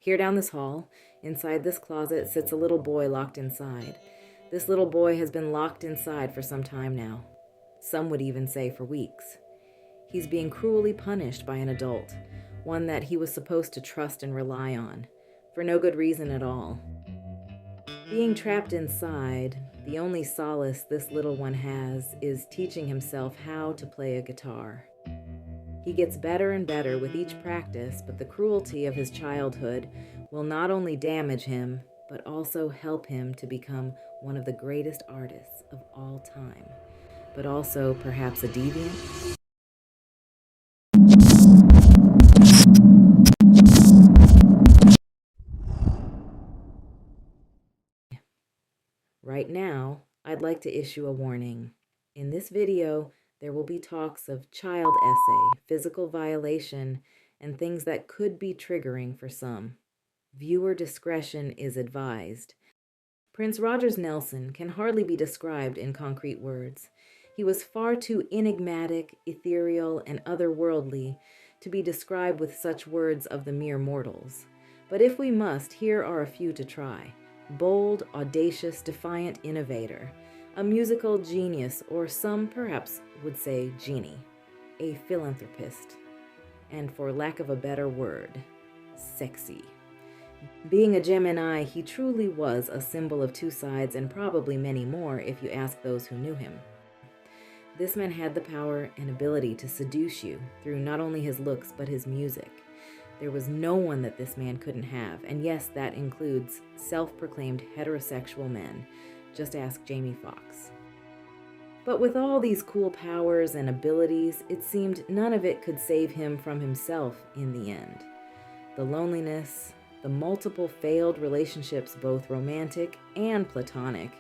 Here down this hall, inside this closet, sits a little boy locked inside. This little boy has been locked inside for some time now. Some would even say for weeks. He's being cruelly punished by an adult, one that he was supposed to trust and rely on, for no good reason at all. Being trapped inside, the only solace this little one has is teaching himself how to play a guitar. He gets better and better with each practice, but the cruelty of his childhood will not only damage him, but also help him to become one of the greatest artists of all time, but also perhaps a deviant. Right now, I'd like to issue a warning. In this video, there will be talks of child essay, physical violation, and things that could be triggering for some. Viewer discretion is advised. Prince Rogers Nelson can hardly be described in concrete words. He was far too enigmatic, ethereal, and otherworldly to be described with such words of the mere mortals. But if we must, here are a few to try. Bold, audacious, defiant innovator, a musical genius, or some perhaps would say genie, a philanthropist, and for lack of a better word, sexy. Being a Gemini, he truly was a symbol of two sides and probably many more if you ask those who knew him. This man had the power and ability to seduce you through not only his looks but his music. There was no one that this man couldn't have, and yes, that includes self-proclaimed heterosexual men. Just ask Jamie Foxx. But with all these cool powers and abilities, it seemed none of it could save him from himself in the end. The loneliness, the multiple failed relationships, both romantic and platonic,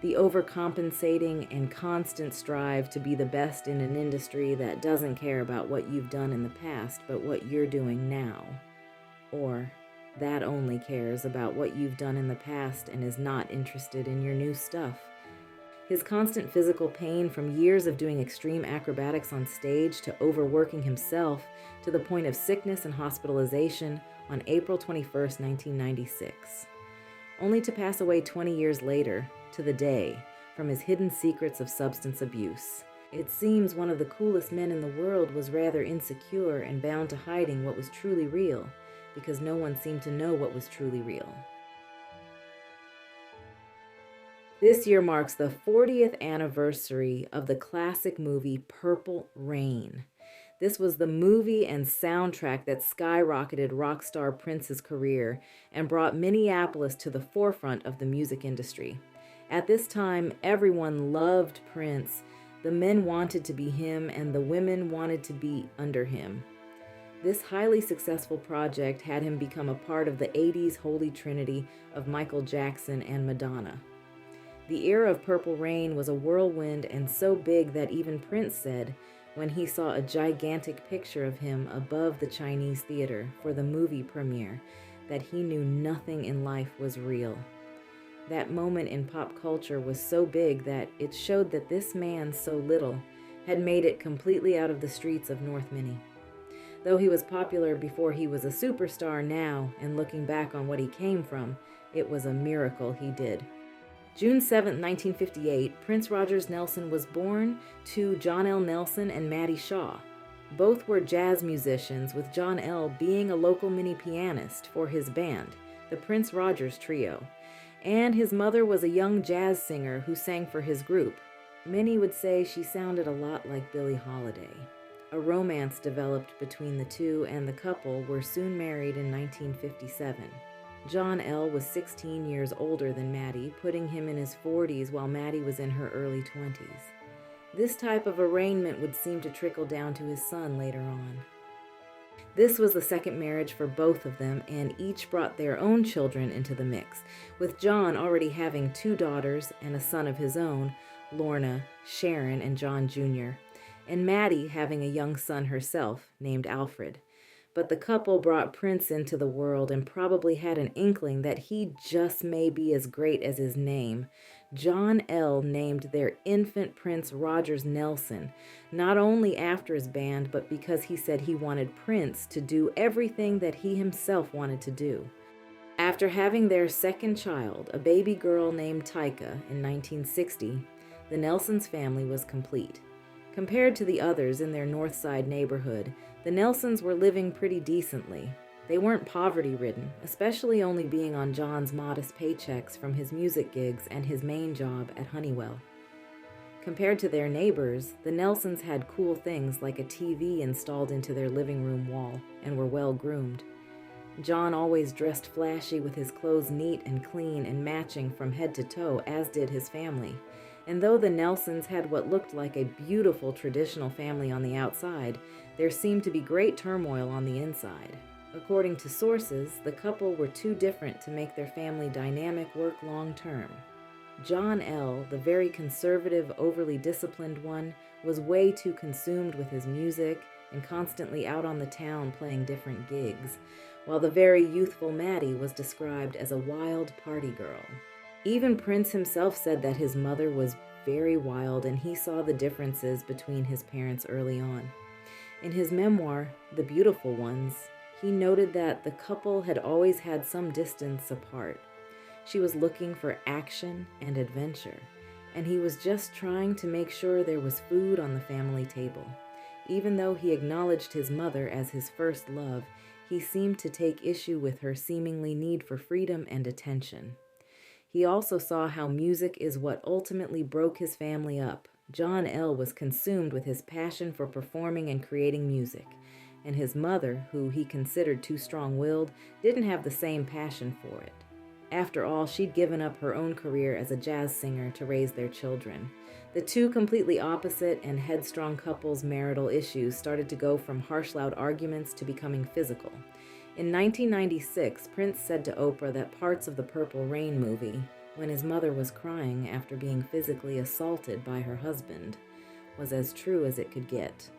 the overcompensating and constant strive to be the best in an industry that doesn't care about what you've done in the past, but what you're doing now. Or that only cares about what you've done in the past and is not interested in your new stuff. His constant physical pain from years of doing extreme acrobatics on stage to overworking himself to the point of sickness and hospitalization on April 21st, 1996. Only to pass away 20 years later, to the day, from his hidden secrets of substance abuse. It seems one of the coolest men in the world was rather insecure and bound to hiding what was truly real, because no one seemed to know what was truly real. This year marks the 40th anniversary of the classic movie Purple Rain. This was the movie and soundtrack that skyrocketed rock star Prince's career and brought Minneapolis to the forefront of the music industry. At this time, everyone loved Prince. The men wanted to be him, and the women wanted to be under him. This highly successful project had him become a part of the 80s holy trinity of Michael Jackson and Madonna. The era of Purple Rain was a whirlwind and so big that even Prince said, when he saw a gigantic picture of him above the Chinese theater for the movie premiere, that he knew nothing in life was real. That moment in pop culture was so big that it showed that this man, so little, had made it completely out of the streets of North Minnie. Though he was popular before he was a superstar now, and looking back on what he came from, it was a miracle he did. June 7, 1958, Prince Rogers Nelson was born to John L. Nelson and Maddie Shaw. Both were jazz musicians, with John L. being a local mini pianist for his band, the Prince Rogers Trio. And his mother was a young jazz singer who sang for his group. Many would say she sounded a lot like Billie Holiday. A romance developed between the two, and the couple were soon married in 1957. John L. was 16 years older than Maddie, putting him in his 40s while Maddie was in her early 20s. This type of arrangement would seem to trickle down to his son later on. This was the second marriage for both of them, and each brought their own children into the mix, with John already having 2 daughters and a son of his own, Lorna, Sharon, and John Jr., and Maddie having a young son herself, named Alfred. But the couple brought Prince into the world and probably had an inkling that he just may be as great as his name. John L. named their infant Prince Rogers Nelson, not only after his band, but because he said he wanted Prince to do everything that he himself wanted to do. After having their second child, a baby girl named Tyka, in 1960, the Nelsons family was complete. Compared to the others in their North Side neighborhood, the Nelsons were living pretty decently. They weren't poverty-ridden, especially only being on John's modest paychecks from his music gigs and his main job at Honeywell. Compared to their neighbors, the Nelsons had cool things like a TV installed into their living room wall and were well-groomed. John always dressed flashy with his clothes neat and clean and matching from head to toe, as did his family. And though the Nelsons had what looked like a beautiful traditional family on the outside, there seemed to be great turmoil on the inside. According to sources, the couple were too different to make their family dynamic work long-term. John L., the very conservative, overly disciplined one, was way too consumed with his music and constantly out on the town playing different gigs, while the very youthful Maddie was described as a wild party girl. Even Prince himself said that his mother was very wild, and he saw the differences between his parents early on. In his memoir, The Beautiful Ones, he noted that the couple had always had some distance apart. She was looking for action and adventure, and he was just trying to make sure there was food on the family table. Even though he acknowledged his mother as his first love, he seemed to take issue with her seemingly need for freedom and attention. He also saw how music is what ultimately broke his family up. John L. was consumed with his passion for performing and creating music, and his mother, who he considered too strong-willed, didn't have the same passion for it. After all, she'd given up her own career as a jazz singer to raise their children. The two completely opposite and headstrong couples' marital issues started to go from harsh, loud arguments to becoming physical. In 1996, Prince said to Oprah that parts of the Purple Rain movie, when his mother was crying after being physically assaulted by her husband, was as true as it could get.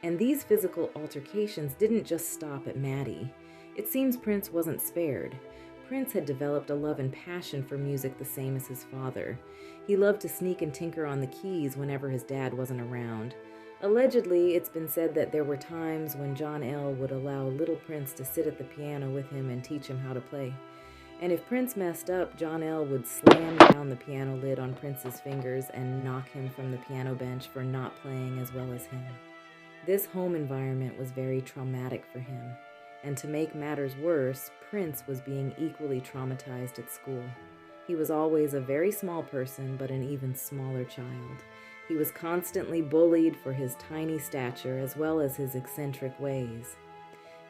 And these physical altercations didn't just stop at Maddie. It seems Prince wasn't spared. Prince had developed a love and passion for music the same as his father. He loved to sneak and tinker on the keys whenever his dad wasn't around. Allegedly, it's been said that there were times when John L. would allow little Prince to sit at the piano with him and teach him how to play. And if Prince messed up, John L. would slam down the piano lid on Prince's fingers and knock him from the piano bench for not playing as well as him. This home environment was very traumatic for him. And to make matters worse, Prince was being equally traumatized at school. He was always a very small person, but an even smaller child. He was constantly bullied for his tiny stature as well as his eccentric ways.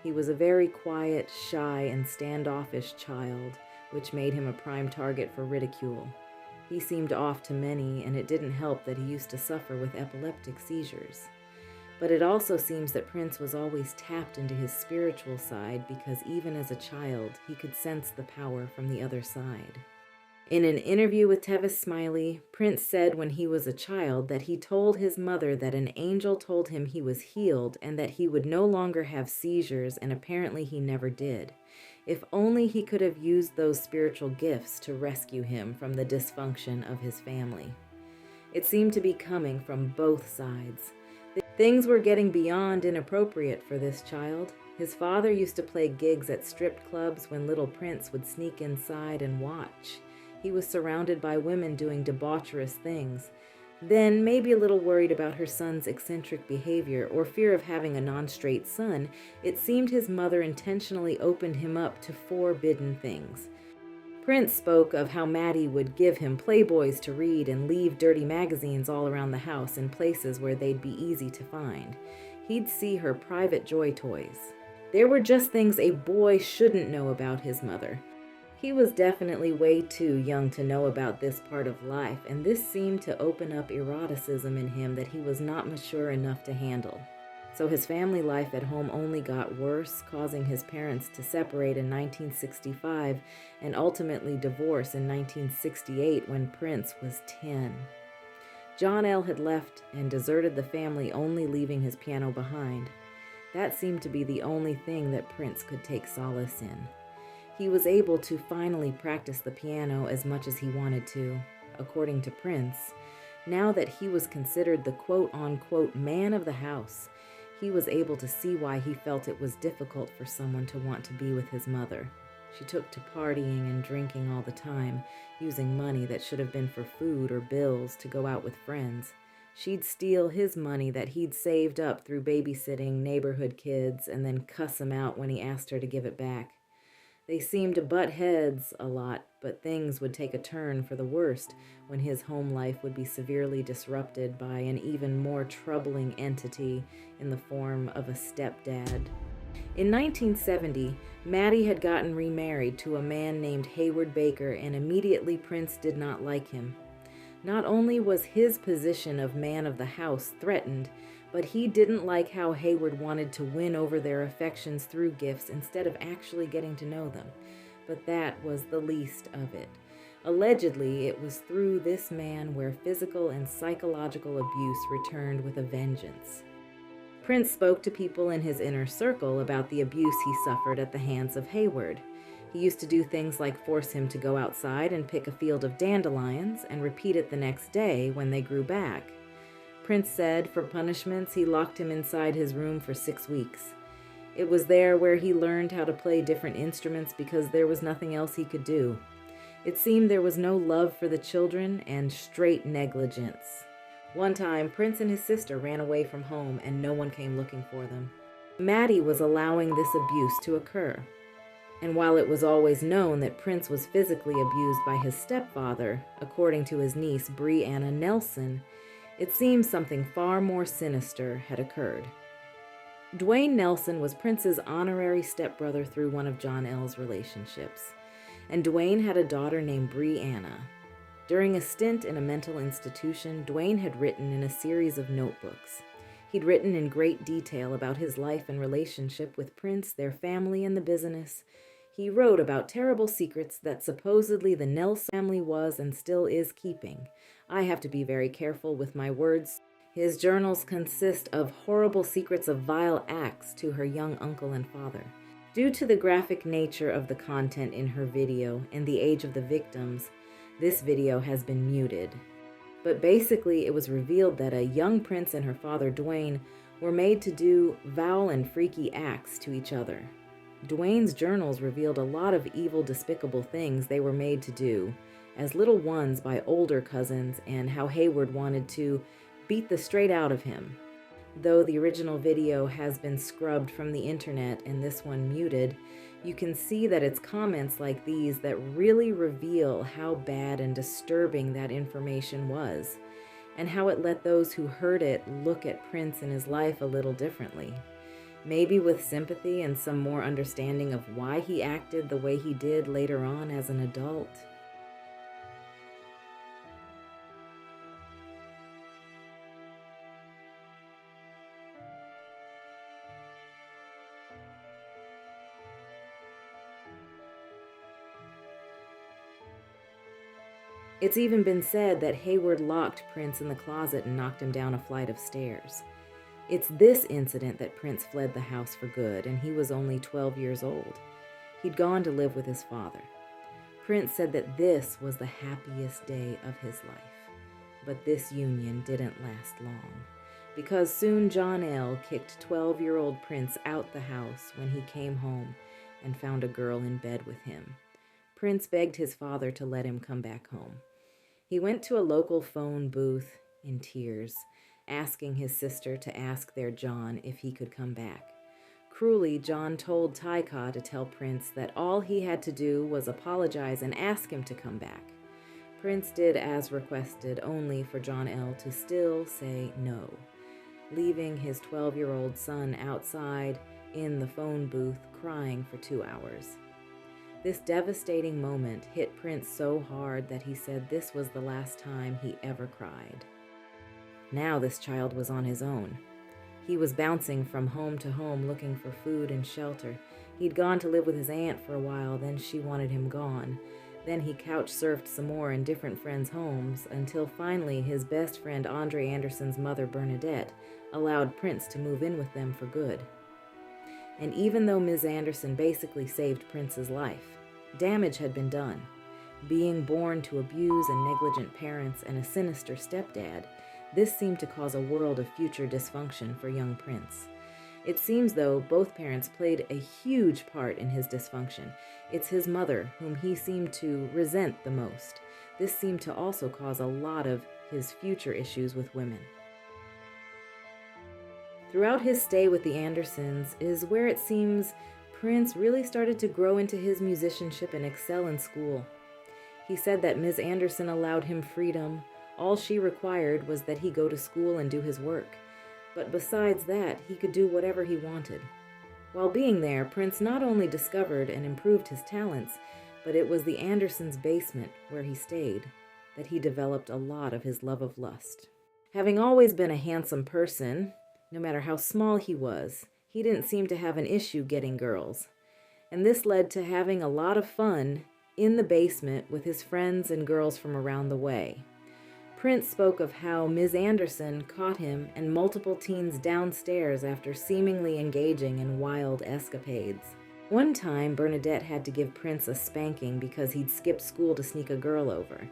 He was a very quiet, shy, and standoffish child, which made him a prime target for ridicule. He seemed off to many, and it didn't help that he used to suffer with epileptic seizures. But it also seems that Prince was always tapped into his spiritual side because even as a child, he could sense the power from the other side. In an interview with Tevis Smiley, Prince said when he was a child that he told his mother that an angel told him he was healed and that he would no longer have seizures, and apparently he never did. If only he could have used those spiritual gifts to rescue him from the dysfunction of his family. It seemed to be coming from both sides. Things were getting beyond inappropriate for this child. His father used to play gigs at strip clubs when little Prince would sneak inside and watch. He was surrounded by women doing debaucherous things. Then, maybe a little worried about her son's eccentric behavior or fear of having a non-straight son, it seemed his mother intentionally opened him up to forbidden things. Prince spoke of how Maddie would give him Playboys to read and leave dirty magazines all around the house in places where they'd be easy to find. He'd see her private joy toys. There were just things a boy shouldn't know about his mother. He was definitely way too young to know about this part of life, and this seemed to open up eroticism in him that he was not mature enough to handle. So his family life at home only got worse, causing his parents to separate in 1965 and ultimately divorce in 1968 when Prince was 10. John L. had left and deserted the family, only leaving his piano behind. That seemed to be the only thing that Prince could take solace in. He was able to finally practice the piano as much as he wanted to. According to Prince, now that he was considered the quote-unquote man of the house, he was able to see why he felt it was difficult for someone to want to be with his mother. She took to partying and drinking all the time, using money that should have been for food or bills to go out with friends. She'd steal his money that he'd saved up through babysitting neighborhood kids and then cuss him out when he asked her to give it back. They seemed to butt heads a lot, but things would take a turn for the worst when his home life would be severely disrupted by an even more troubling entity in the form of a stepdad. In 1970, Maddie had gotten remarried to a man named Hayward Baker, and immediately Prince did not like him. Not only was his position of man of the house threatened, but he didn't like how Hayward wanted to win over their affections through gifts instead of actually getting to know them. But that was the least of it. Allegedly, it was through this man where physical and psychological abuse returned with a vengeance. Prince spoke to people in his inner circle about the abuse he suffered at the hands of Hayward. He used to do things like force him to go outside and pick a field of dandelions and repeat it the next day when they grew back. Prince said for punishments, he locked him inside his room for 6 weeks. It was there where he learned how to play different instruments because there was nothing else he could do. It seemed there was no love for the children and straight negligence. One time, Prince and his sister ran away from home and no one came looking for them. Maddie was allowing this abuse to occur. And while it was always known that Prince was physically abused by his stepfather, according to his niece Brianna Nelson, it seems something far more sinister had occurred. Dwayne Nelson was Prince's honorary stepbrother through one of John L's relationships, and Dwayne had a daughter named Brianna. During a stint in a mental institution, Dwayne had written in a series of notebooks. He'd written in great detail about his life and relationship with Prince, their family, and the business. He wrote about terrible secrets that supposedly the Nelson family was and still is keeping. I have to be very careful with my words. His journals consist of horrible secrets of vile acts to her young uncle and father. Due to the graphic nature of the content in her video and the age of the victims, this video has been muted. But basically, it was revealed that a young Prince and her father, Dwayne, were made to do foul and freaky acts to each other. Dwayne's journals revealed a lot of evil, despicable things they were made to do as little ones by older cousins, and how Hayward wanted to beat the straight out of him. Though the original video has been scrubbed from the internet and this one muted, you can see that it's comments like these that really reveal how bad and disturbing that information was, and how it let those who heard it look at Prince and his life a little differently. Maybe with sympathy and some more understanding of why he acted the way he did later on as an adult. It's even been said that Hayward locked Prince in the closet and knocked him down a flight of stairs. It's this incident that Prince fled the house for good, and he was only 12 years old. He'd gone to live with his father. Prince said that this was the happiest day of his life. But this union didn't last long, because soon John L. kicked 12-year-old Prince out the house when he came home and found a girl in bed with him. Prince begged his father to let him come back home. He went to a local phone booth in tears, asking his sister to ask their John if he could come back. Cruelly, John told Tyka to tell Prince that all he had to do was apologize and ask him to come back. Prince did as requested, only for John L. to still say no, leaving his 12-year-old son outside in the phone booth crying for 2 hours. This devastating moment hit Prince so hard that he said this was the last time he ever cried. Now this child was on his own. He was bouncing from home to home looking for food and shelter. He'd gone to live with his aunt for a while, then she wanted him gone. Then he couch-surfed some more in different friends' homes until finally his best friend Andre Anderson's mother, Bernadette, allowed Prince to move in with them for good. And even though Ms. Anderson basically saved Prince's life, damage had been done. Being born to abused and negligent parents and a sinister stepdad, this seemed to cause a world of future dysfunction for young Prince. It seems, though, both parents played a huge part in his dysfunction. It's his mother whom he seemed to resent the most. This seemed to also cause a lot of his future issues with women. Throughout his stay with the Andersons is where it seems Prince really started to grow into his musicianship and excel in school. He said that Ms. Anderson allowed him freedom. All she required was that he go to school and do his work. But besides that, he could do whatever he wanted. While being there, Prince not only discovered and improved his talents, but it was the Andersons' basement, where he stayed, that he developed a lot of his love of lust. Having always been a handsome person, no matter how small he was, he didn't seem to have an issue getting girls. And this led to having a lot of fun in the basement with his friends and girls from around the way. Prince spoke of how Ms. Anderson caught him and multiple teens downstairs after seemingly engaging in wild escapades. One time, Bernadette had to give Prince a spanking because he'd skipped school to sneak a girl over.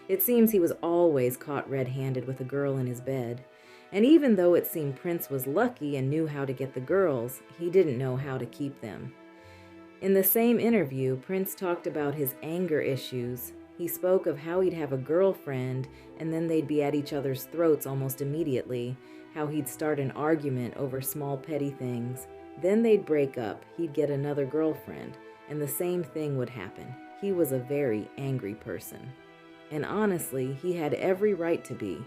It seems he was always caught red-handed with a girl in his bed. And even though it seemed Prince was lucky and knew how to get the girls, he didn't know how to keep them. In the same interview, Prince talked about his anger issues. He spoke of how he'd have a girlfriend and then they'd be at each other's throats almost immediately, how he'd start an argument over small petty things. Then they'd break up, he'd get another girlfriend, and the same thing would happen. He was a very angry person. And honestly, he had every right to be.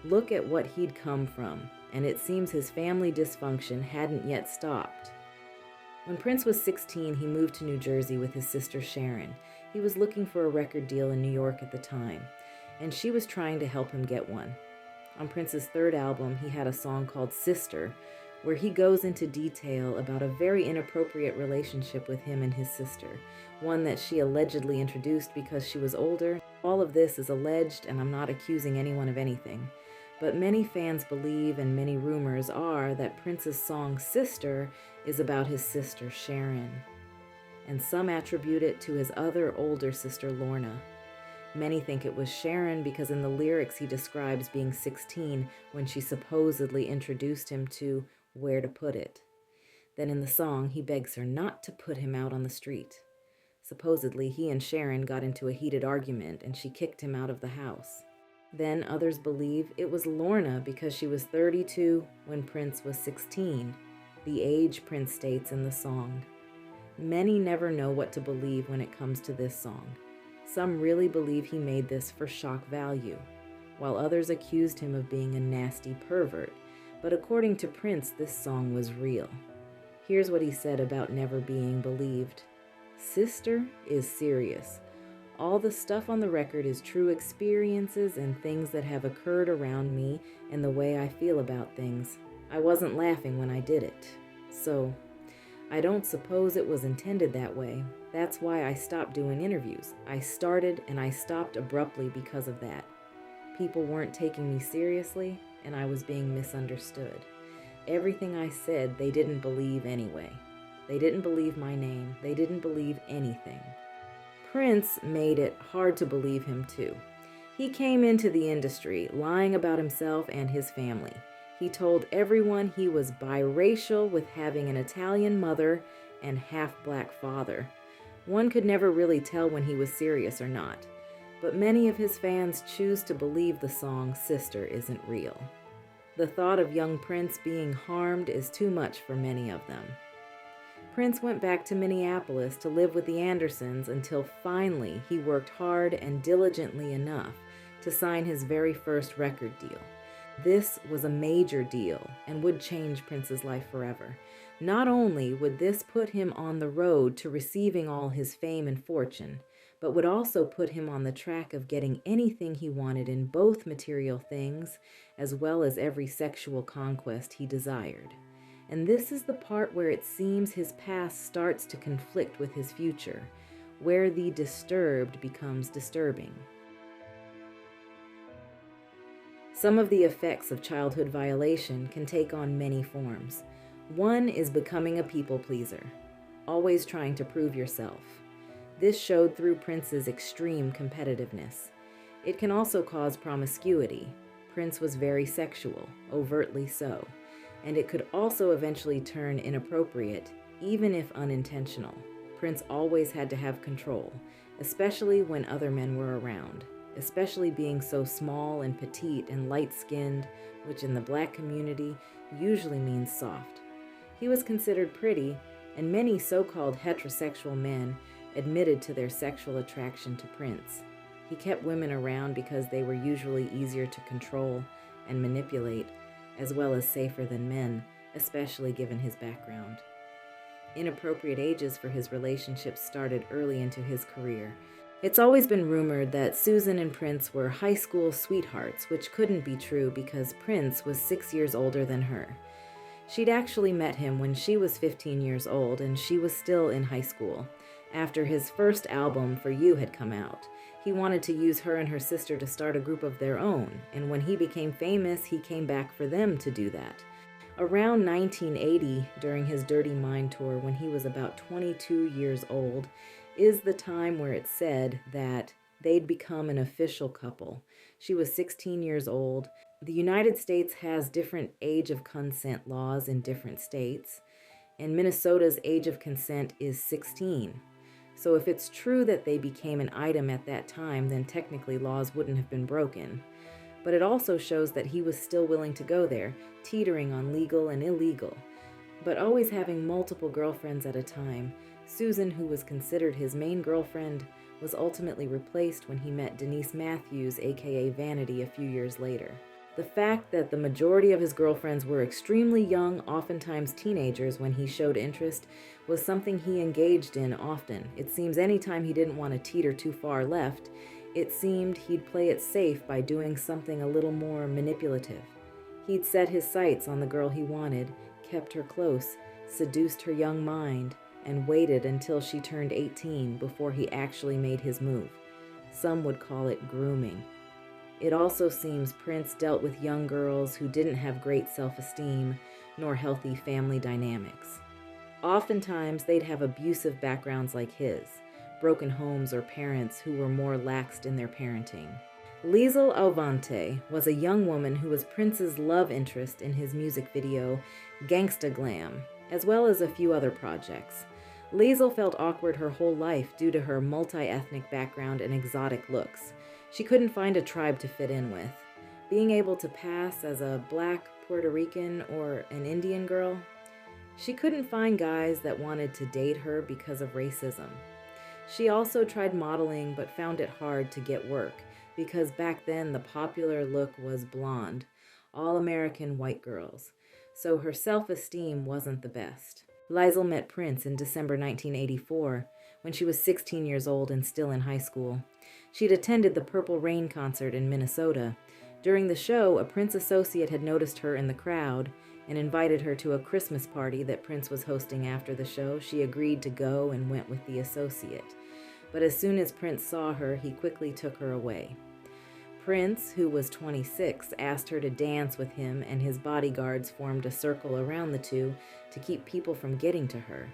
Look at what he'd come from, and it seems his family dysfunction hadn't yet stopped. When Prince was 16, he moved to New Jersey with his sister Sharon. He was looking for a record deal in New York at the time, and she was trying to help him get one. On Prince's third album, he had a song called Sister, where he goes into detail about a very inappropriate relationship with him and his sister, one that she allegedly introduced because she was older. All of this is alleged, and I'm not accusing anyone of anything. But many fans believe, and many rumors are, that Prince's song Sister is about his sister Sharon. And some attribute it to his other older sister Lorna. Many think it was Sharon because in the lyrics he describes being 16 when she supposedly introduced him to Where to Put It. Then in the song he begs her not to put him out on the street. Supposedly he and Sharon got into a heated argument and she kicked him out of the house. Then others believe it was Lorna because she was 32 when Prince was 16, the age Prince states in the song. Many never know what to believe when it comes to this song. Some really believe he made this for shock value, while others accused him of being a nasty pervert. But according to Prince, this song was real. Here's what he said about never being believed. Sister is serious. All the stuff on the record is true experiences and things that have occurred around me and the way I feel about things. I wasn't laughing when I did it. So, I don't suppose it was intended that way. That's why I stopped doing interviews. I started and I stopped abruptly because of that. People weren't taking me seriously and I was being misunderstood. Everything I said, they didn't believe anyway. They didn't believe my name. They didn't believe anything. Prince made it hard to believe him too. He came into the industry lying about himself and his family. He told everyone he was biracial with having an Italian mother and half-black father. One could never really tell when he was serious or not, but many of his fans choose to believe the song Sister isn't real. The thought of young Prince being harmed is too much for many of them. Prince went back to Minneapolis to live with the Andersons until finally he worked hard and diligently enough to sign his very first record deal. This was a major deal and would change Prince's life forever. Not only would this put him on the road to receiving all his fame and fortune, but would also put him on the track of getting anything he wanted in both material things as well as every sexual conquest he desired. And this is the part where it seems his past starts to conflict with his future, where the disturbed becomes disturbing. Some of the effects of childhood violation can take on many forms. One is becoming a people pleaser, always trying to prove yourself. This showed through Prince's extreme competitiveness. It can also cause promiscuity. Prince was very sexual, overtly so. and it could also eventually turn inappropriate, even if unintentional. Prince always had to have control, especially when other men were around, especially being so small and petite and light-skinned, which in the black community usually means soft. He was considered pretty, and many so-called heterosexual men admitted to their sexual attraction to Prince. He kept women around because they were usually easier to control and manipulate, as well as safer than men, especially given his background. Inappropriate ages for his relationships started early into his career. It's always been rumored that Susan and Prince were high school sweethearts, which couldn't be true because Prince was 6 years older than her. She'd actually met him when she was 15 years old and she was still in high school. After his first album, For You, had come out, he wanted to use her and her sister to start a group of their own, and when he became famous, he came back for them to do that. Around 1980, during his Dirty Mind tour, when he was about 22 years old, is the time where it's said that they'd become an official couple. She was 16 years old. The United States has different age of consent laws in different states, and Minnesota's age of consent is 16. So if it's true that they became an item at that time, then technically laws wouldn't have been broken. But it also shows that he was still willing to go there, teetering on legal and illegal, but always having multiple girlfriends at a time. Susan, who was considered his main girlfriend, was ultimately replaced when he met Denise Matthews, aka Vanity, a few years later. The fact that the majority of his girlfriends were extremely young, oftentimes teenagers, when he showed interest, was something he engaged in often. It seems anytime he didn't want to teeter too far left, it seemed he'd play it safe by doing something a little more manipulative. He'd set his sights on the girl he wanted, kept her close, seduced her young mind, and waited until she turned 18 before he actually made his move. Some would call it grooming. It also seems Prince dealt with young girls who didn't have great self-esteem nor healthy family dynamics. Oftentimes, they'd have abusive backgrounds like his, broken homes or parents who were more laxed in their parenting. Liesl Alvante was a young woman who was Prince's love interest in his music video, Gangsta Glam, as well as a few other projects. Liesl felt awkward her whole life due to her multi-ethnic background and exotic looks. She couldn't find a tribe to fit in with. Being able to pass as a black Puerto Rican or an Indian girl, she couldn't find guys that wanted to date her because of racism. She also tried modeling but found it hard to get work because back then the popular look was blonde, all-American white girls, so her self-esteem wasn't the best. Liesl met Prince in December 1984 when she was 16 years old and still in high school. She'd attended the Purple Rain concert in Minnesota. During the show, a Prince associate had noticed her in the crowd and invited her to a Christmas party that Prince was hosting after the show. She agreed to go and went with the associate. But as soon as Prince saw her, he quickly took her away. Prince, who was 26, asked her to dance with him, and his bodyguards formed a circle around the two to keep people from getting to her.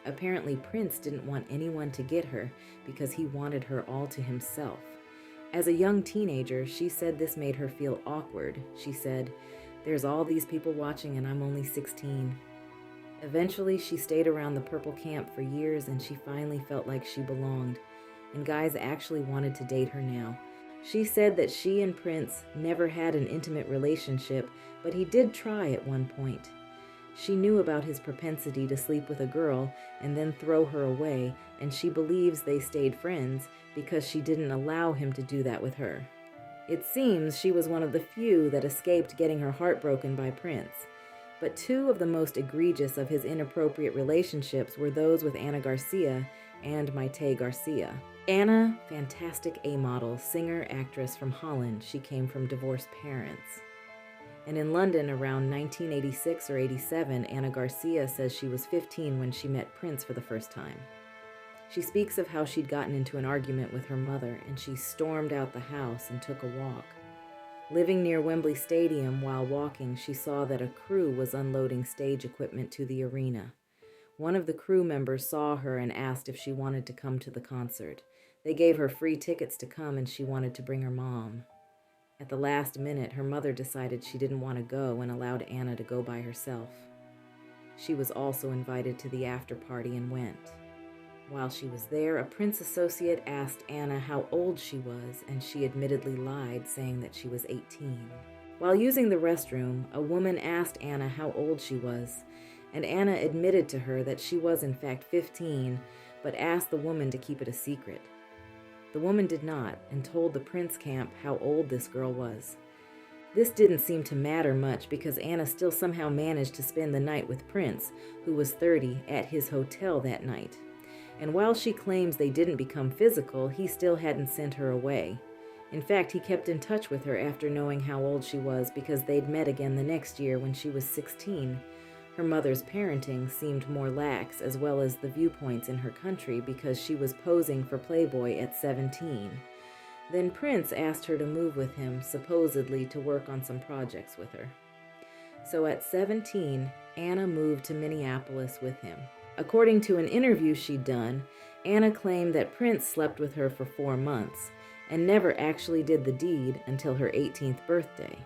Apparently, Prince didn't want anyone to get her because he wanted her all to himself. As a young teenager, she said this made her feel awkward. She said, "There's all these people watching and I'm only 16. Eventually, she stayed around the Purple Camp for years and she finally felt like she belonged, and guys actually wanted to date her now. She said that she and Prince never had an intimate relationship, but he did try at one point. She knew about his propensity to sleep with a girl and then throw her away, and she believes they stayed friends because she didn't allow him to do that with her. It seems she was one of the few that escaped getting her heart broken by Prince. But two of the most egregious of his inappropriate relationships were those with Anna Garcia and Maite Garcia. Anna, fantastic A-model, singer, actress from Holland. She came from divorced parents. And in London around 1986 or 87, Anna Garcia says she was 15 when she met Prince for the first time. She speaks of how she'd gotten into an argument with her mother and she stormed out the house and took a walk. Living near Wembley Stadium while walking, she saw that a crew was unloading stage equipment to the arena. One of the crew members saw her and asked if she wanted to come to the concert. They gave her free tickets to come and she wanted to bring her mom. At the last minute, her mother decided she didn't want to go and allowed Anna to go by herself. She was also invited to the after party and went. While she was there, a Prince associate asked Anna how old she was, and she admittedly lied, saying that she was 18. While using the restroom, a woman asked Anna how old she was, and Anna admitted to her that she was in fact 15, but asked the woman to keep it a secret. The woman did not, and told the Prince camp how old this girl was. This didn't seem to matter much because Anna still somehow managed to spend the night with Prince, who was 30, at his hotel that night. And while she claims they didn't become physical, he still hadn't sent her away. In fact, he kept in touch with her after knowing how old she was because they'd met again the next year when she was 16. Her mother's parenting seemed more lax, as well as the viewpoints in her country, because she was posing for Playboy at 17. Then Prince asked her to move with him, supposedly to work on some projects with her. So at 17, Anna moved to Minneapolis with him. According to an interview she'd done, Anna claimed that Prince slept with her for 4 months and never actually did the deed until her 18th birthday.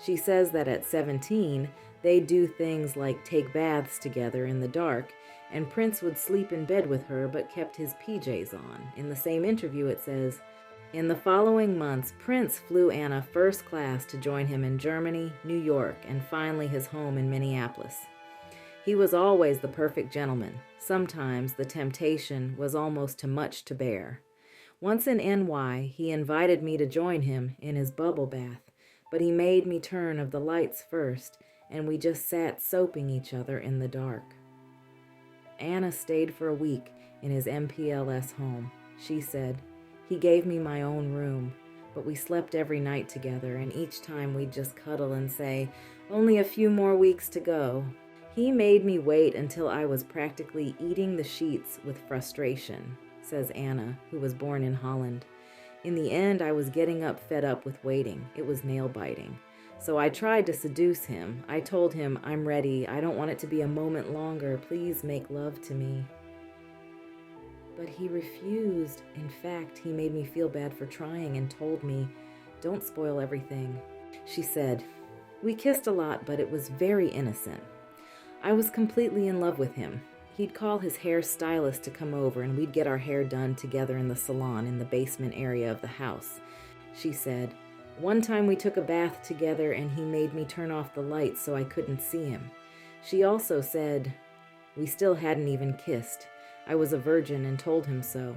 She says that at 17, they'd do things like take baths together in the dark, and Prince would sleep in bed with her but kept his PJs on. In the same interview, it says, in the following months, Prince flew Anna first class to join him in Germany, New York, and finally his home in Minneapolis. He was always the perfect gentleman. Sometimes the temptation was almost too much to bear. Once in NY, he invited me to join him in his bubble bath, but he made me turn of the lights first, and we just sat soaping each other in the dark. Anna stayed for a week in his MPLS home. She said, he gave me my own room, but we slept every night together, and each time we'd just cuddle and say, only a few more weeks to go. He made me wait until I was practically eating the sheets with frustration, says Anna, who was born in Holland. In the end, I was getting fed up with waiting. It was nail-biting. So I tried to seduce him. I told him, I'm ready. I don't want it to be a moment longer. Please make love to me. But he refused. In fact, he made me feel bad for trying and told me, don't spoil everything. She said, we kissed a lot, but it was very innocent. I was completely in love with him. He'd call his hair stylist to come over and we'd get our hair done together in the salon in the basement area of the house. She said, one time we took a bath together and he made me turn off the lights so I couldn't see him. She also said, we still hadn't even kissed. I was a virgin and told him so.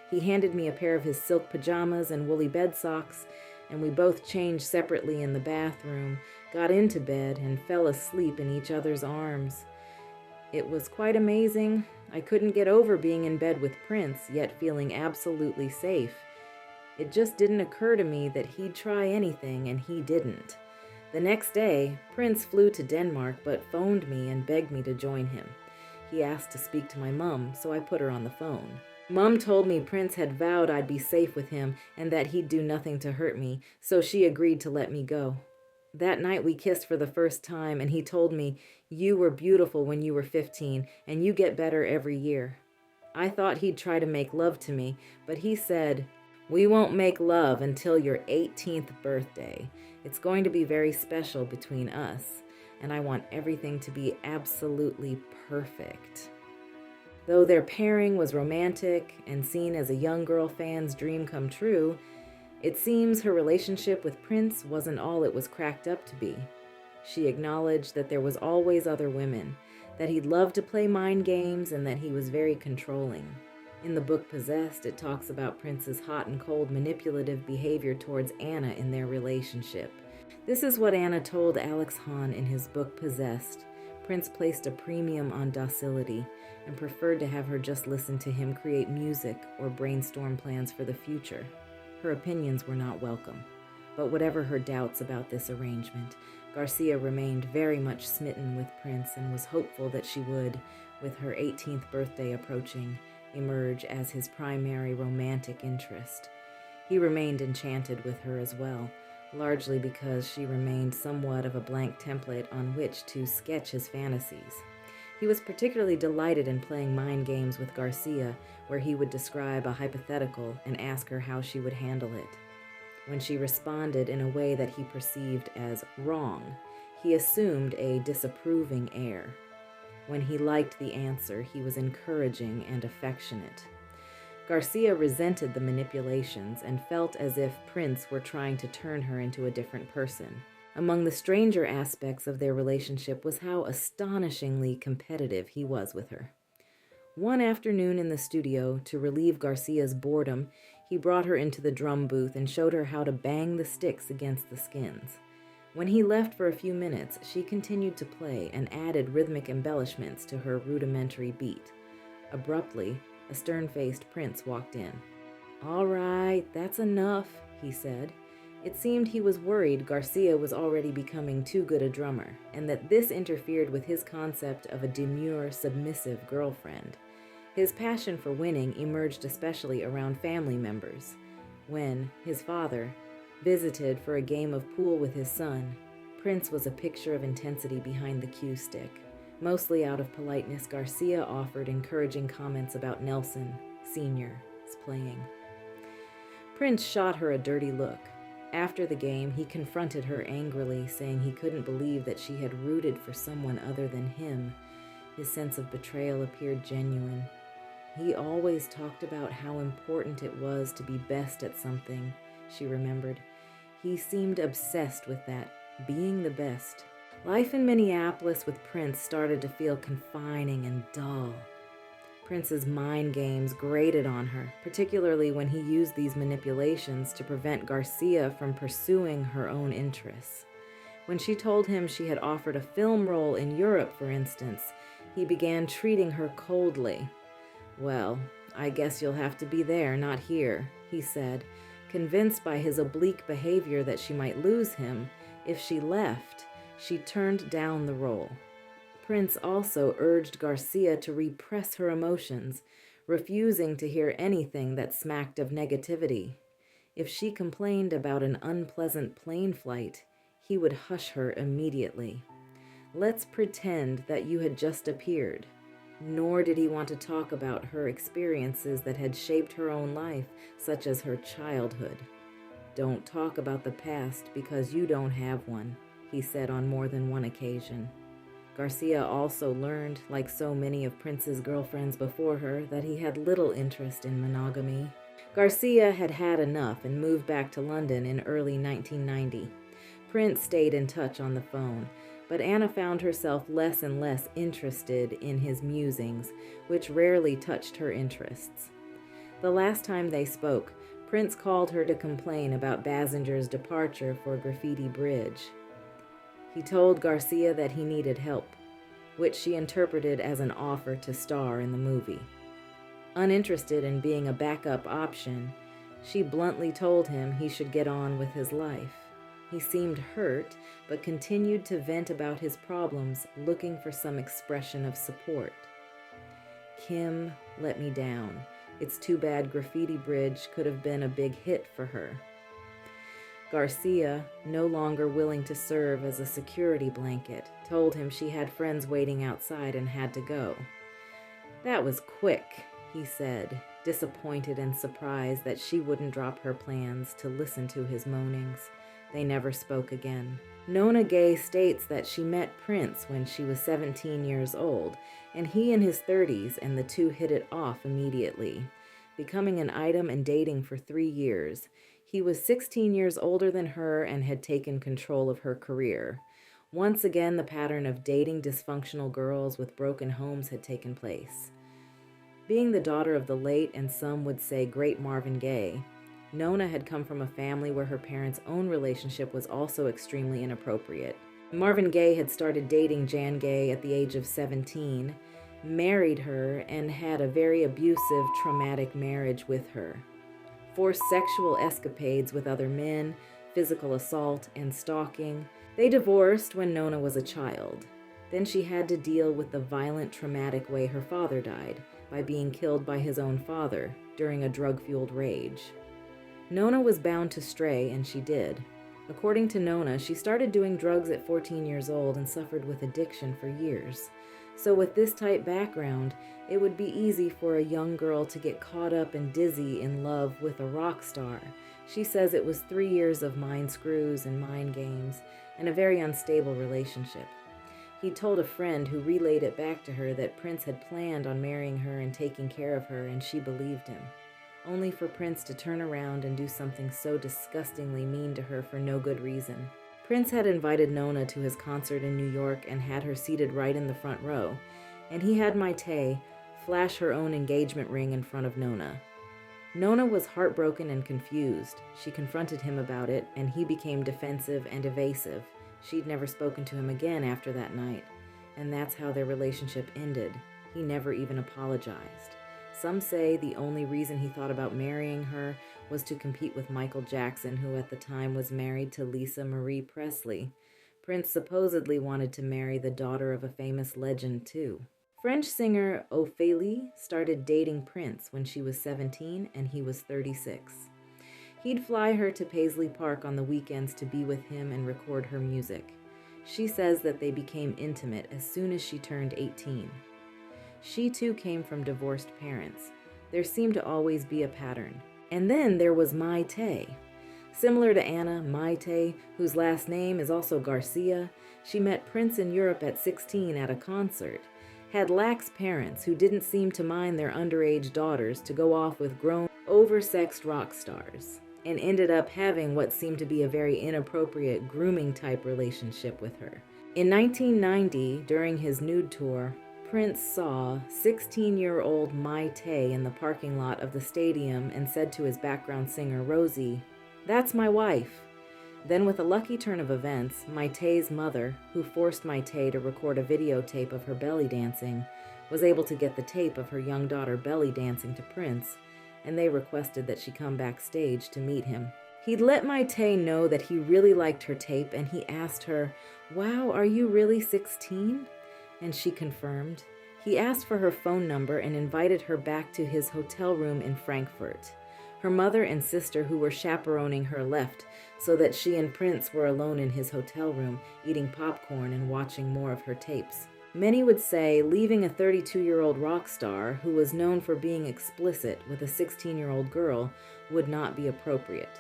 He handed me a pair of his silk pajamas and woolly bed socks, and we both changed separately in the bathroom, got into bed, and fell asleep in each other's arms. It was quite amazing. I couldn't get over being in bed with Prince, yet feeling absolutely safe. It just didn't occur to me that he'd try anything, and he didn't. The next day, Prince flew to Denmark but phoned me and begged me to join him. He asked to speak to my mom, so I put her on the phone. Mom told me Prince had vowed I'd be safe with him and that he'd do nothing to hurt me, so she agreed to let me go. That night we kissed for the first time, and he told me, you were beautiful when you were 15, and you get better every year. I thought he'd try to make love to me, but he said, we won't make love until your 18th birthday. It's going to be very special between us, and I want everything to be absolutely perfect. Though their pairing was romantic and seen as a young girl fan's dream come true, it seems her relationship with Prince wasn't all it was cracked up to be. She acknowledged that there was always other women, that he'd loved to play mind games, and that he was very controlling. In the book Possessed, it talks about Prince's hot and cold manipulative behavior towards Anna in their relationship. This is what Anna told Alex Hahn in his book Possessed. Prince placed a premium on docility and preferred to have her just listen to him create music or brainstorm plans for the future. Her opinions were not welcome, but whatever her doubts about this arrangement, Garcia remained very much smitten with Prince and was hopeful that she would, with her 18th birthday approaching, emerge as his primary romantic interest. He remained enchanted with her as well, largely because she remained somewhat of a blank template on which to sketch his fantasies. He was particularly delighted in playing mind games with Garcia, where he would describe a hypothetical and ask her how she would handle it. When she responded in a way that he perceived as wrong, he assumed a disapproving air. When he liked the answer, he was encouraging and affectionate. Garcia resented the manipulations and felt as if Prince were trying to turn her into a different person. Among the stranger aspects of their relationship was how astonishingly competitive he was with her. One afternoon in the studio, to relieve Garcia's boredom, he brought her into the drum booth and showed her how to bang the sticks against the skins. When he left for a few minutes, she continued to play and added rhythmic embellishments to her rudimentary beat. Abruptly, a stern-faced Prince walked in. "All right, that's enough," he said. It seemed he was worried Garcia was already becoming too good a drummer, and that this interfered with his concept of a demure, submissive girlfriend. His passion for winning emerged especially around family members. When his father visited for a game of pool with his son, Prince was a picture of intensity behind the cue stick. Mostly out of politeness, Garcia offered encouraging comments about Nelson, Sr.'s playing. Prince shot her a dirty look. After the game, he confronted her angrily, saying he couldn't believe that she had rooted for someone other than him. His sense of betrayal appeared genuine. He always talked about how important it was to be best at something, she remembered. He seemed obsessed with that, being the best. Life in Minneapolis with Prince started to feel confining and dull. Prince's mind games grated on her, particularly when he used these manipulations to prevent Garcia from pursuing her own interests. When she told him she had offered a film role in Europe, for instance, he began treating her coldly. "Well, I guess you'll have to be there, not here," he said, convinced by his oblique behavior that she might lose him. If she left, she turned down the role. Prince also urged Garcia to repress her emotions, refusing to hear anything that smacked of negativity. If she complained about an unpleasant plane flight, he would hush her immediately. "Let's pretend that you had just appeared." Nor did he want to talk about her experiences that had shaped her own life, such as her childhood. "Don't talk about the past because you don't have one," he said on more than one occasion. Garcia also learned, like so many of Prince's girlfriends before her, that he had little interest in monogamy. Garcia had had enough and moved back to London in early 1990. Prince stayed in touch on the phone, but Anna found herself less and less interested in his musings, which rarely touched her interests. The last time they spoke, Prince called her to complain about Basinger's departure for Graffiti Bridge. He told Garcia that he needed help, which she interpreted as an offer to star in the movie. Uninterested in being a backup option, she bluntly told him he should get on with his life. He seemed hurt, but continued to vent about his problems, looking for some expression of support. "Kim let me down. It's too bad Graffiti Bridge could have been a big hit for her." Garcia, no longer willing to serve as a security blanket, told him she had friends waiting outside and had to go. "That was quick," he said, disappointed and surprised that she wouldn't drop her plans to listen to his moanings. They never spoke again. Nona Gay states that she met Prince when she was 17 years old, and he in his 30s, and the two hit it off immediately, becoming an item and dating for 3 years. He was 16 years older than her and had taken control of her career. Once again, the pattern of dating dysfunctional girls with broken homes had taken place. Being the daughter of the late, and some would say great Marvin Gaye, Nona had come from a family where her parents' own relationship was also extremely inappropriate. Marvin Gaye had started dating Jan Gaye at the age of 17, married her, and had a very abusive, traumatic marriage with her. Forced sexual escapades with other men, physical assault, and stalking. They divorced when Nona was a child. Then she had to deal with the violent, traumatic way her father died, by being killed by his own father during a drug-fueled rage. Nona was bound to stray, and she did. According to Nona, she started doing drugs at 14 years old and suffered with addiction for years. So with this type background, it would be easy for a young girl to get caught up and dizzy in love with a rock star. She says it was 3 years of mind screws and mind games, and a very unstable relationship. He told a friend who relayed it back to her that Prince had planned on marrying her and taking care of her, and she believed him, only for Prince to turn around and do something so disgustingly mean to her for no good reason. Prince had invited Nona to his concert in New York and had her seated right in the front row, and he had Maite flash her own engagement ring in front of Nona. Nona was heartbroken and confused. She confronted him about it, and he became defensive and evasive. She'd never spoken to him again after that night, and that's how their relationship ended. He never even apologized. Some say the only reason he thought about marrying her was to compete with Michael Jackson, who at the time was married to Lisa Marie Presley. Prince supposedly wanted to marry the daughter of a famous legend, too. French singer Ophélie started dating Prince when she was 17 and he was 36. He'd fly her to Paisley Park on the weekends to be with him and record her music. She says that they became intimate as soon as she turned 18. She too came from divorced parents. There seemed to always be a pattern. And then there was Maite. Similar to Anna, Maite, whose last name is also Garcia, she met Prince in Europe at 16 at a concert, had lax parents who didn't seem to mind their underage daughters to go off with grown, oversexed rock stars, and ended up having what seemed to be a very inappropriate grooming-type relationship with her. In 1990, during his nude tour, Prince saw 16-year-old Maite in the parking lot of the stadium and said to his background singer, Rosie, "That's my wife." Then with a lucky turn of events, Maite's mother, who forced Maite to record a videotape of her belly dancing, was able to get the tape of her young daughter belly dancing to Prince, and they requested that she come backstage to meet him. He'd let Maite know that he really liked her tape, and he asked her, "Wow, are you really 16? And she confirmed. He asked for her phone number and invited her back to his hotel room in Frankfurt. Her mother and sister, who were chaperoning her, left so that she and Prince were alone in his hotel room, eating popcorn and watching more of her tapes. Many would say leaving a 32-year-old rock star who was known for being explicit with a 16-year-old girl would not be appropriate.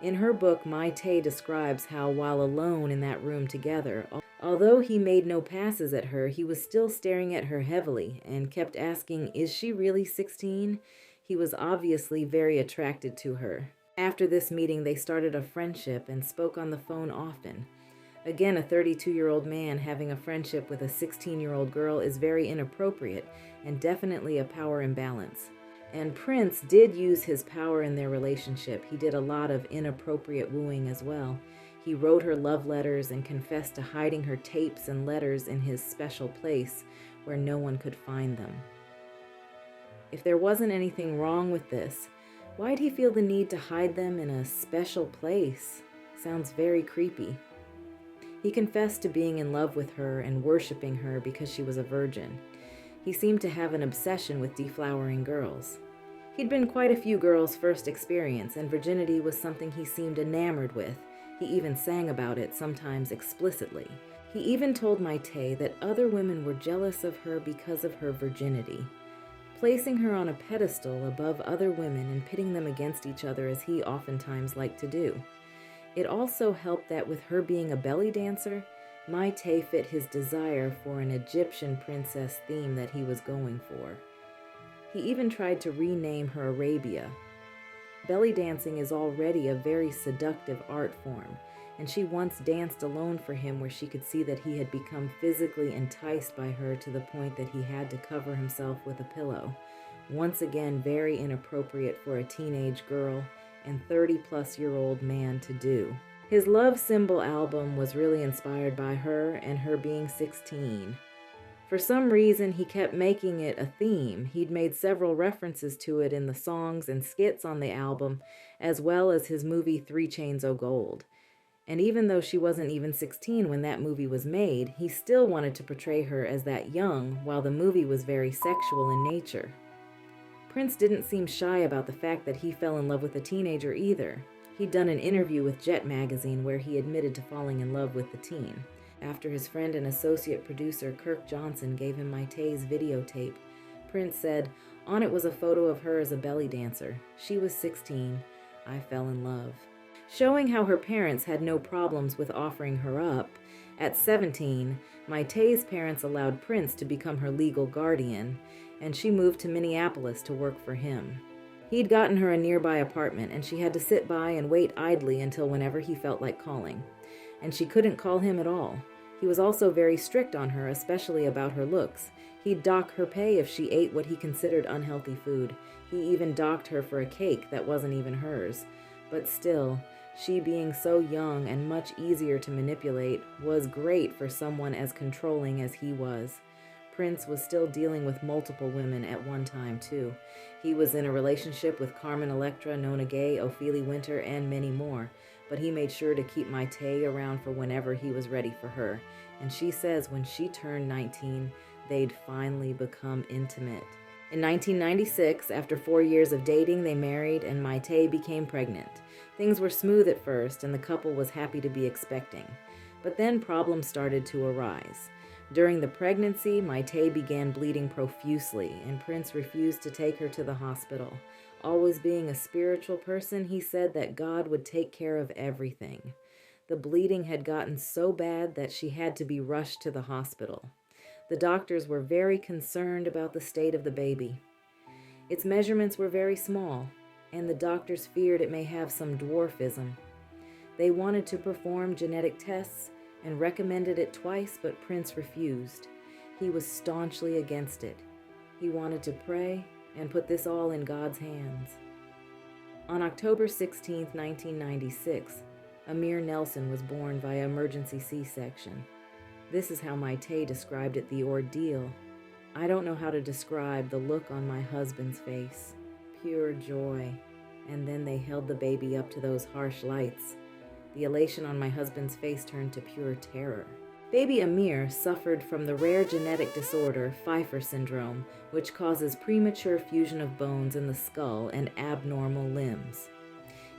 In her book, Maite describes how, while alone in that room together, although he made no passes at her, he was still staring at her heavily and kept asking, "Is she really 16? He was obviously very attracted to her. After this meeting, they started a friendship and spoke on the phone often. Again, a 32-year-old man having a friendship with a 16-year-old girl is very inappropriate and definitely a power imbalance. And Prince did use his power in their relationship. He did a lot of inappropriate wooing as well. He wrote her love letters and confessed to hiding her tapes and letters in his special place where no one could find them. If there wasn't anything wrong with this, why'd he feel the need to hide them in a special place? Sounds very creepy. He confessed to being in love with her and worshiping her because she was a virgin. He seemed to have an obsession with deflowering girls. He'd been quite a few girls' first experience, and virginity was something he seemed enamored with. He even sang about it, sometimes explicitly. He even told Maite that other women were jealous of her because of her virginity, placing her on a pedestal above other women and pitting them against each other as he oftentimes liked to do. It also helped that with her being a belly dancer, Maite fit his desire for an Egyptian princess theme that he was going for. He even tried to rename her Arabia. Belly dancing is already a very seductive art form, and she once danced alone for him where she could see that he had become physically enticed by her to the point that he had to cover himself with a pillow. Once again, very inappropriate for a teenage girl and 30-plus-year-old man to do. His Love Symbol album was really inspired by her and her being 16. For some reason, he kept making it a theme. He'd made several references to it in the songs and skits on the album, as well as his movie 3 Chains o' Gold. And even though she wasn't even 16 when that movie was made, he still wanted to portray her as that young, while the movie was very sexual in nature. Prince didn't seem shy about the fact that he fell in love with a teenager either. He'd done an interview with Jet magazine where he admitted to falling in love with the teen. After his friend and associate producer Kirk Johnson gave him Maitei's videotape, Prince said, "On it was a photo of her as a belly dancer. She was 16. I fell in love." Showing how her parents had no problems with offering her up, at 17, Maitei's parents allowed Prince to become her legal guardian, and she moved to Minneapolis to work for him. He'd gotten her a nearby apartment, and she had to sit by and wait idly until whenever he felt like calling. And she couldn't call him at all. He was also very strict on her, especially about her looks. He'd dock her pay if she ate what he considered unhealthy food. He even docked her for a cake that wasn't even hers. But still, she being so young and much easier to manipulate was great for someone as controlling as he was. Prince was still dealing with multiple women at one time, too. He was in a relationship with Carmen Electra, Nona Gay, Ophelia Winter, and many more. But he made sure to keep Maitei around for whenever he was ready for her. And she says when she turned 19, they'd finally become intimate. In 1996, after 4 years of dating, they married and Maitei became pregnant. Things were smooth at first, and the couple was happy to be expecting. But then problems started to arise. During the pregnancy, Maitei began bleeding profusely, and Prince refused to take her to the hospital. Always being a spiritual person, he said that God would take care of everything. The bleeding had gotten so bad that she had to be rushed to the hospital. The doctors were very concerned about the state of the baby. Its measurements were very small, and the doctors feared it may have some dwarfism. They wanted to perform genetic tests and recommended it twice, but Prince refused. He was staunchly against it. He wanted to pray and put this all in God's hands. On October 16, 1996, Amir Nelson was born via emergency C-section. This is how Maitei described it, the ordeal. "I don't know how to describe the look on my husband's face. Pure joy. And then they held the baby up to those harsh lights. The elation on my husband's face turned to pure terror." Baby Amir suffered from the rare genetic disorder Pfeiffer syndrome, which causes premature fusion of bones in the skull and abnormal limbs.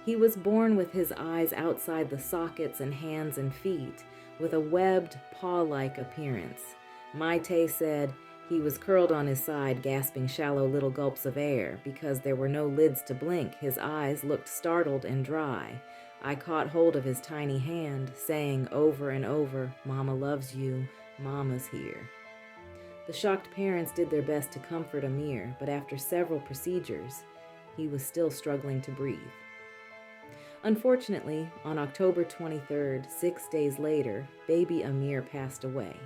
He was born with his eyes outside the sockets and hands and feet, with a webbed, paw-like appearance. Maitei said he was curled on his side, gasping shallow little gulps of air. Because there were no lids to blink, his eyes looked startled and dry. I caught hold of his tiny hand, saying over and over, "Mama loves you, Mama's here." The shocked parents did their best to comfort Amir, but after several procedures, he was still struggling to breathe. Unfortunately, on October 23rd, 6 days later, baby Amir passed away.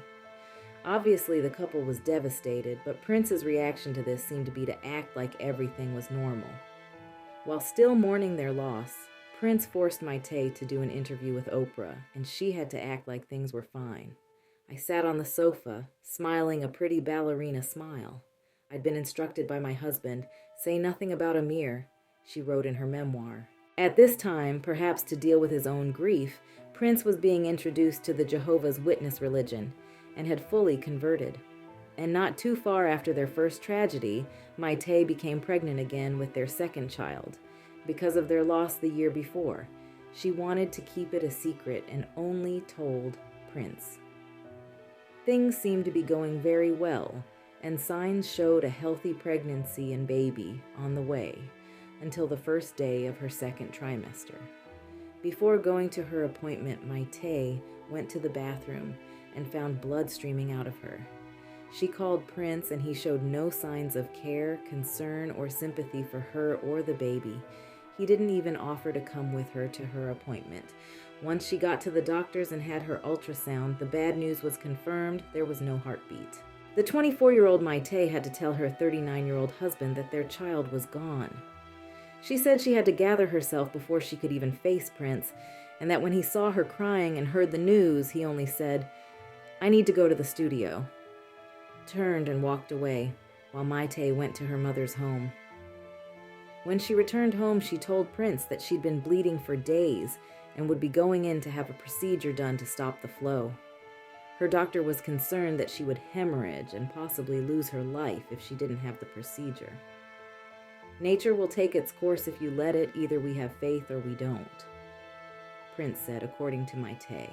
Obviously, the couple was devastated, but Prince's reaction to this seemed to be to act like everything was normal. While still mourning their loss, Prince forced Maitei to do an interview with Oprah, and she had to act like things were fine. "I sat on the sofa, smiling a pretty ballerina smile. I'd been instructed by my husband, say nothing about Amir," she wrote in her memoir. At this time, perhaps to deal with his own grief, Prince was being introduced to the Jehovah's Witness religion and had fully converted. And not too far after their first tragedy, Maitei became pregnant again with their second child. Because of their loss the year before, she wanted to keep it a secret and only told Prince. Things seemed to be going very well, and signs showed a healthy pregnancy and baby on the way until the first day of her second trimester. Before going to her appointment, Maitei went to the bathroom and found blood streaming out of her. She called Prince, and he showed no signs of care, concern, or sympathy for her or the baby. He didn't even offer to come with her to her appointment. Once she got to the doctors and had her ultrasound, the bad news was confirmed: there was no heartbeat. The 24-year-old Maitei had to tell her 39-year-old husband that their child was gone. She said she had to gather herself before she could even face Prince, and that when he saw her crying and heard the news, he only said, "I need to go to the studio," turned and walked away, while Maitei went to her mother's home. When she returned home, she told Prince that she'd been bleeding for days and would be going in to have a procedure done to stop the flow. Her doctor was concerned that she would hemorrhage and possibly lose her life if she didn't have the procedure. "Nature will take its course if you let it. Either we have faith or we don't," Prince said, according to Maitei.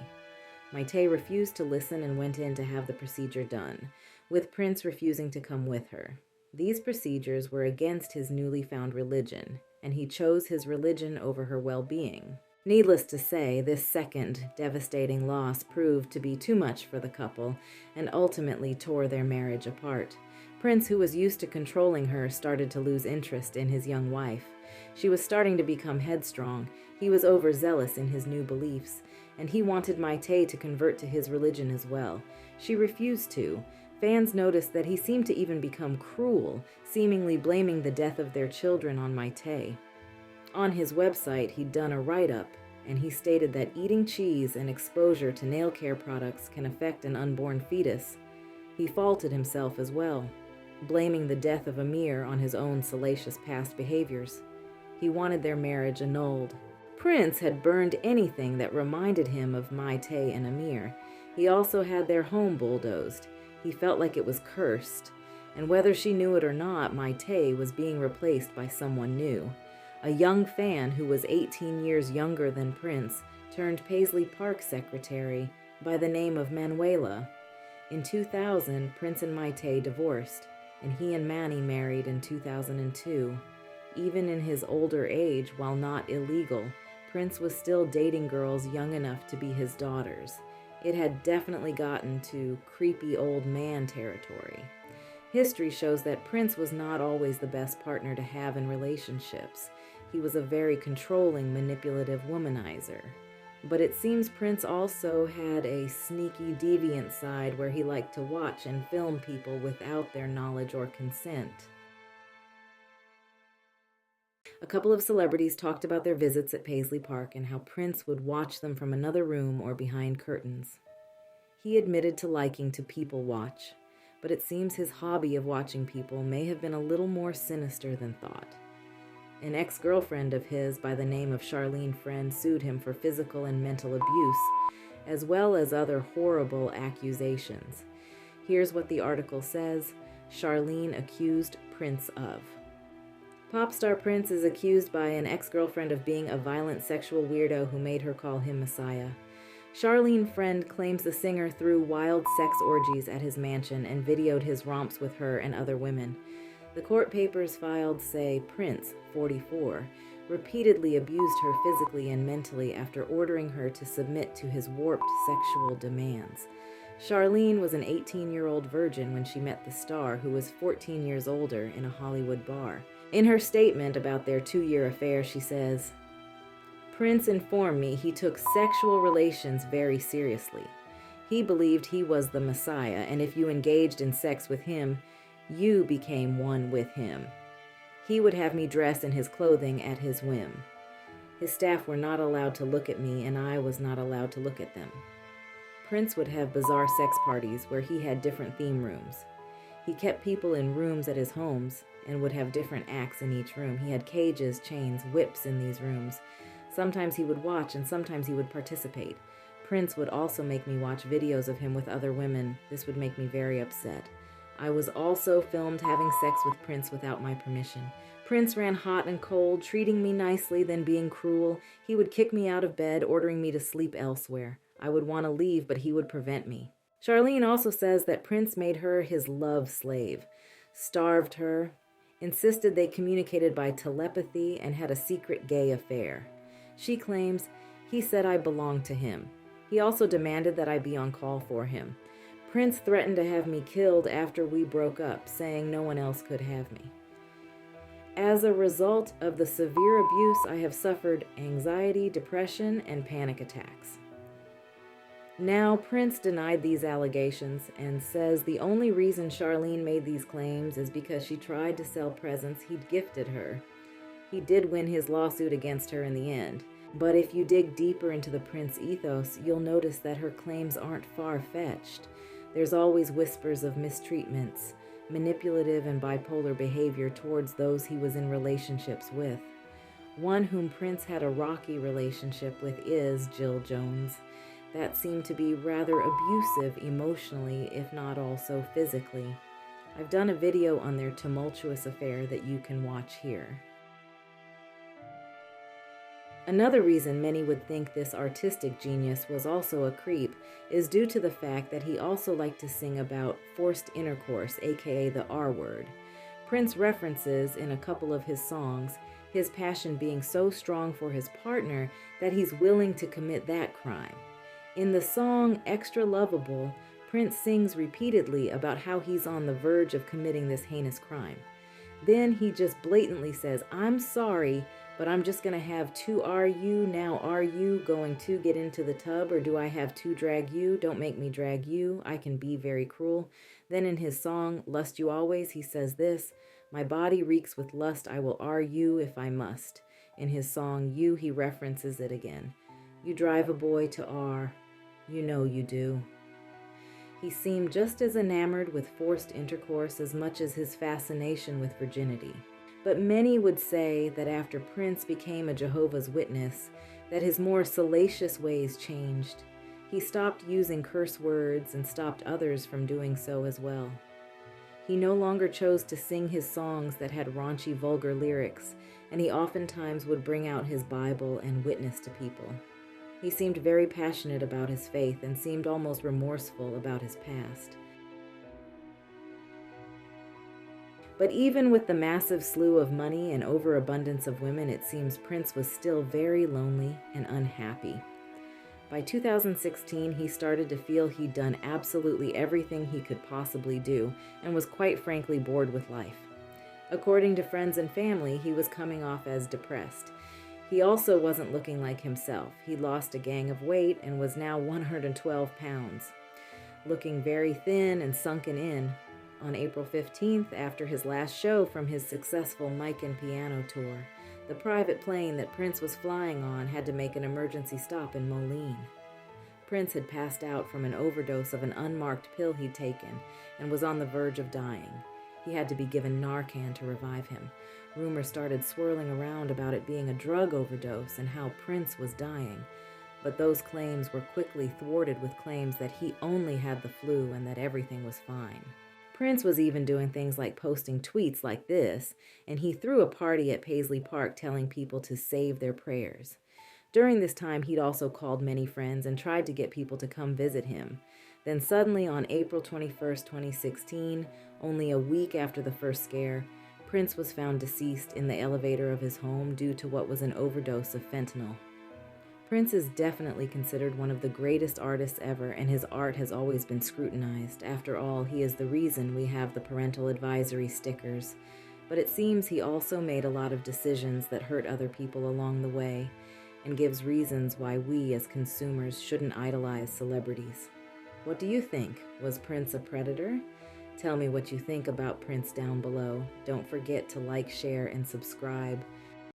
Maite refused to listen and went in to have the procedure done, with Prince refusing to come with her. These procedures were against his newly found religion, and he chose his religion over her well-being. Needless to say, this second devastating loss proved to be too much for the couple and ultimately tore their marriage apart. Prince, who was used to controlling her, started to lose interest in his young wife. She was starting to become headstrong. He was overzealous in his new beliefs, and he wanted Maite to convert to his religion as well. She refused to. Fans noticed that he seemed to even become cruel, seemingly blaming the death of their children on Maite. On his website, he'd done a write-up, and he stated that eating cheese and exposure to nail care products can affect an unborn fetus. He faulted himself as well, blaming the death of Amir on his own salacious past behaviors. He wanted their marriage annulled. Prince had burned anything that reminded him of Maite and Amir. He also had their home bulldozed. He felt like it was cursed, and whether she knew it or not, Maite was being replaced by someone new. A young fan who was 18 years younger than Prince turned Paisley Park secretary by the name of Manuela. In 2000, Prince and Maite divorced, and he and Manny married in 2002. Even in his older age, while not illegal, Prince was still dating girls young enough to be his daughters. It had definitely gotten to creepy old man territory. History shows that Prince was not always the best partner to have in relationships. He was a very controlling, manipulative womanizer. But it seems Prince also had a sneaky, deviant side where he liked to watch and film people without their knowledge or consent. A couple of celebrities talked about their visits at Paisley Park and how Prince would watch them from another room or behind curtains. He admitted to liking to people watch, but it seems his hobby of watching people may have been a little more sinister than thought. An ex-girlfriend of his by the name of Charlene Friend sued him for physical and mental abuse, as well as other horrible accusations. Here's what the article says Charlene accused Prince of. Pop star Prince is accused by an ex-girlfriend of being a violent sexual weirdo who made her call him Messiah. Charlene Friend claims the singer threw wild sex orgies at his mansion and videoed his romps with her and other women. The court papers filed say Prince, 44, repeatedly abused her physically and mentally after ordering her to submit to his warped sexual demands. Charlene was an 18-year-old virgin when she met the star, who was 14 years older, in a Hollywood bar. In her statement about their 2-year affair, she says, Prince informed me he took sexual relations very seriously. He believed he was the Messiah, and if you engaged in sex with him, you became one with him. He would have me dress in his clothing at his whim. His staff were not allowed to look at me, and I was not allowed to look at them. Prince would have bizarre sex parties where he had different theme rooms. He kept people in rooms at his homes and would have different acts in each room. He had cages, chains, whips in these rooms. Sometimes he would watch and sometimes he would participate. Prince would also make me watch videos of him with other women. This would make me very upset. I was also filmed having sex with Prince without my permission. Prince ran hot and cold, treating me nicely, then being cruel. He would kick me out of bed, ordering me to sleep elsewhere. I would want to leave, but he would prevent me. Charlene also says that Prince made her his love slave, starved her, insisted they communicated by telepathy, and had a secret gay affair. She claims he said I belonged to him. He also demanded that I be on call for him. Prince threatened to have me killed after we broke up, saying no one else could have me. As a result of the severe abuse, I have suffered anxiety, depression, and panic attacks. Now, Prince denied these allegations and says the only reason Charlene made these claims is because she tried to sell presents he'd gifted her. He did win his lawsuit against her in the end, but if you dig deeper into the Prince ethos, you'll notice that her claims aren't far-fetched. There's always whispers of mistreatments, manipulative and bipolar behavior towards those he was in relationships with. One whom Prince had a rocky relationship with is Jill Jones. That seemed to be rather abusive emotionally, if not also physically. I've done a video on their tumultuous affair that you can watch here. Another reason many would think this artistic genius was also a creep is due to the fact that he also liked to sing about forced intercourse, aka the R word. Prince references in a couple of his songs his passion being so strong for his partner that he's willing to commit that crime. In the song Extra Lovable, Prince sings repeatedly about how he's on the verge of committing this heinous crime. Then he just blatantly says, "I'm sorry, but I'm just going to have two are you, now are you going to get into the tub, or do I have to drag you? Don't make me drag you, I can be very cruel." Then in his song, Lust You Always, he says this, "My body reeks with lust, I will are you if I must." In his song You, he references it again. "You drive a boy to R, you know you do." He seemed just as enamored with forced intercourse as much as his fascination with virginity. But many would say that after Prince became a Jehovah's Witness, that his more salacious ways changed. He stopped using curse words and stopped others from doing so as well. He no longer chose to sing his songs that had raunchy, vulgar lyrics, and he oftentimes would bring out his Bible and witness to people. He seemed very passionate about his faith and seemed almost remorseful about his past. But even with the massive slew of money and overabundance of women, it seems Prince was still very lonely and unhappy. By 2016, he started to feel he'd done absolutely everything he could possibly do and was quite frankly bored with life. According to friends and family, he was coming off as depressed. He also wasn't looking like himself. He lost a gang of weight and was now 112 pounds, looking very thin and sunken in. On April 15th, after his last show from his successful Mike and Piano tour, the private plane that Prince was flying on had to make an emergency stop in Moline. Prince had passed out from an overdose of an unmarked pill he'd taken and was on the verge of dying. He had to be given Narcan to revive him. Rumors started swirling around about it being a drug overdose and how Prince was dying, but those claims were quickly thwarted with claims that he only had the flu and that everything was fine. Prince was even doing things like posting tweets like this, and he threw a party at Paisley Park telling people to save their prayers. During this time, he'd also called many friends and tried to get people to come visit him. Then suddenly on April 21st, 2016, only a week after the first scare, Prince was found deceased in the elevator of his home due to what was an overdose of fentanyl. Prince is definitely considered one of the greatest artists ever, and his art has always been scrutinized. After all, he is the reason we have the parental advisory stickers. But it seems he also made a lot of decisions that hurt other people along the way, and gives reasons why we as consumers shouldn't idolize celebrities. What do you think? Was Prince a predator? Tell me what you think about Prince down below. Don't forget to like, share, and subscribe.